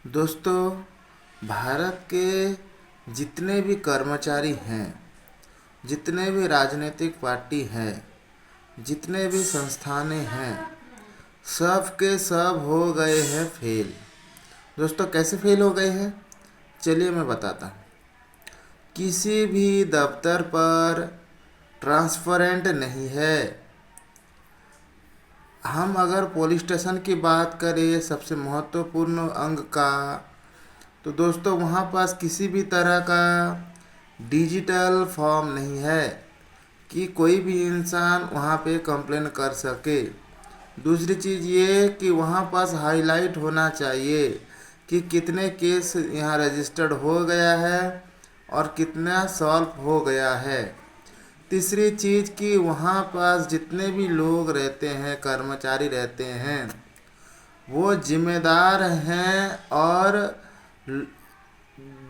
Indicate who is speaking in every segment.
Speaker 1: दोस्तों, भारत के जितने भी कर्मचारी हैं, जितने भी राजनीतिक पार्टी हैं, जितने भी संस्थानें हैं, सब के सब हो गए हैं फेल। दोस्तों, कैसे फेल हो गए हैं, चलिए मैं बताता हूँ। किसी भी दफ्तर पर ट्रांसपेरेंट नहीं है। हम अगर पुलिस स्टेशन की बात करें सबसे महत्वपूर्ण अंग का, तो दोस्तों वहाँ पास किसी भी तरह का डिजिटल फॉर्म नहीं है कि कोई भी इंसान वहाँ पे कंप्लेन कर सके। दूसरी चीज़ ये कि वहाँ पास हाईलाइट होना चाहिए कि कितने केस यहाँ रजिस्टर्ड हो गया है और कितना सॉल्व हो गया है। तीसरी चीज़ कि वहाँ पास जितने भी लोग रहते हैं, कर्मचारी रहते हैं, वो जिम्मेदार हैं और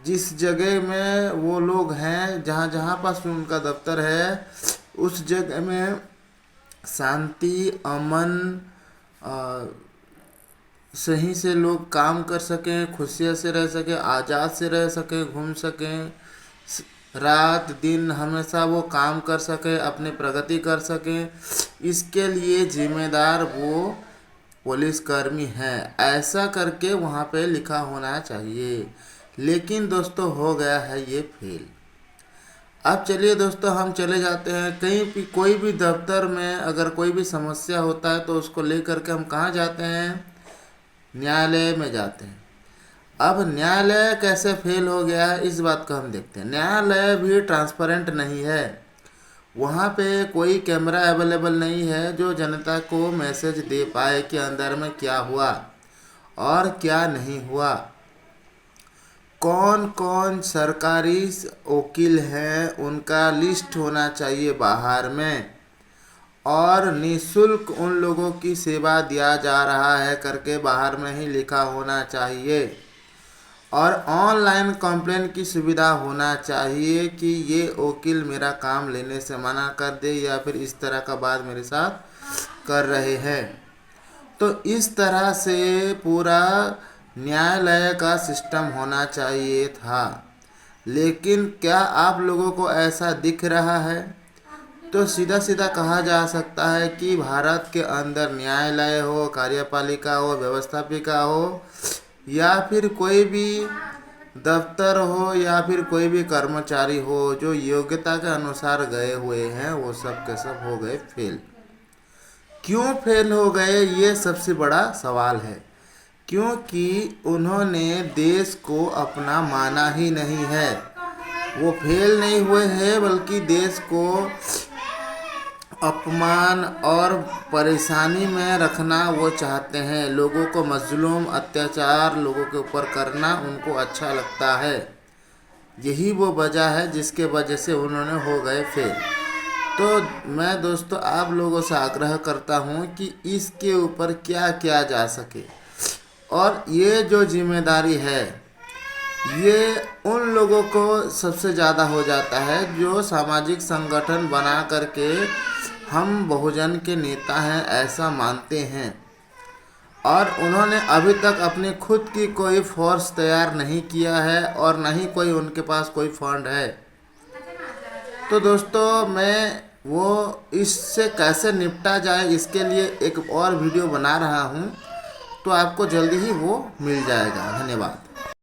Speaker 1: जिस जगह में वो लोग हैं, जहाँ जहाँ पास उनका दफ्तर है, उस जगह में शांति, अमन, सही से लोग काम कर सकें, खुशियाँ से रह सकें, आज़ाद से रह सकें, घूम सकें, रात दिन हमेशा वो काम कर सकें, अपनी प्रगति कर सकें। इसके लिए जिम्मेदार वो पुलिसकर्मी हैं, ऐसा करके वहाँ पे लिखा होना चाहिए। लेकिन दोस्तों हो गया है ये फेल। अब चलिए दोस्तों, हम चले जाते हैं कहीं भी, कोई भी दफ्तर में अगर कोई भी समस्या होता है तो उसको लेकर के हम कहाँ जाते हैं, न्यायालय में जाते हैं। अब न्यायालय कैसे फेल हो गया है, इस बात को हम देखते हैं। न्यायालय भी ट्रांसपेरेंट नहीं है। वहाँ पे कोई कैमरा अवेलेबल नहीं है जो जनता को मैसेज दे पाए कि अंदर में क्या हुआ और क्या नहीं हुआ। कौन कौन सरकारी वकील हैं उनका लिस्ट होना चाहिए बाहर में, और निःशुल्क उन लोगों की सेवा दिया जा रहा है करके बाहर में ही लिखा होना चाहिए। और ऑनलाइन कंप्लेन की सुविधा होना चाहिए कि ये वकील मेरा काम लेने से मना कर दे या फिर इस तरह का बात मेरे साथ कर रहे हैं। तो इस तरह से पूरा न्यायालय का सिस्टम होना चाहिए था। लेकिन क्या आप लोगों को ऐसा दिख रहा है? तो सीधा सीधा कहा जा सकता है कि भारत के अंदर न्यायालय हो, कार्यपालिका हो, व्यवस्थापिका हो, या फिर कोई भी दफ्तर हो, या फिर कोई भी कर्मचारी हो जो योग्यता के अनुसार गए हुए हैं, वो सब के सब हो गए फेल। क्यों फेल हो गए, ये सबसे बड़ा सवाल है। क्योंकि उन्होंने देश को अपना माना ही नहीं है। वो फेल नहीं हुए हैं, बल्कि देश को अपमान और परेशानी में रखना वो चाहते हैं। लोगों को मजलूम, अत्याचार लोगों के ऊपर करना उनको अच्छा लगता है। यही वो वजह है जिसके वजह से उन्होंने हो गए फेल। तो मैं दोस्तों आप लोगों से आग्रह करता हूँ कि इसके ऊपर क्या किया जा सके, और ये जो जिम्मेदारी है ये उन लोगों को सबसे ज़्यादा हो जाता है जो सामाजिक संगठन बना करके हम बहुजन के नेता हैं ऐसा मानते हैं, और उन्होंने अभी तक अपनी खुद की कोई फोर्स तैयार नहीं किया है और न ही कोई उनके पास कोई फंड है। तो दोस्तों मैं वो इससे कैसे निपटा जाए इसके लिए एक और वीडियो बना रहा हूँ, तो आपको जल्दी ही वो मिल जाएगा। धन्यवाद।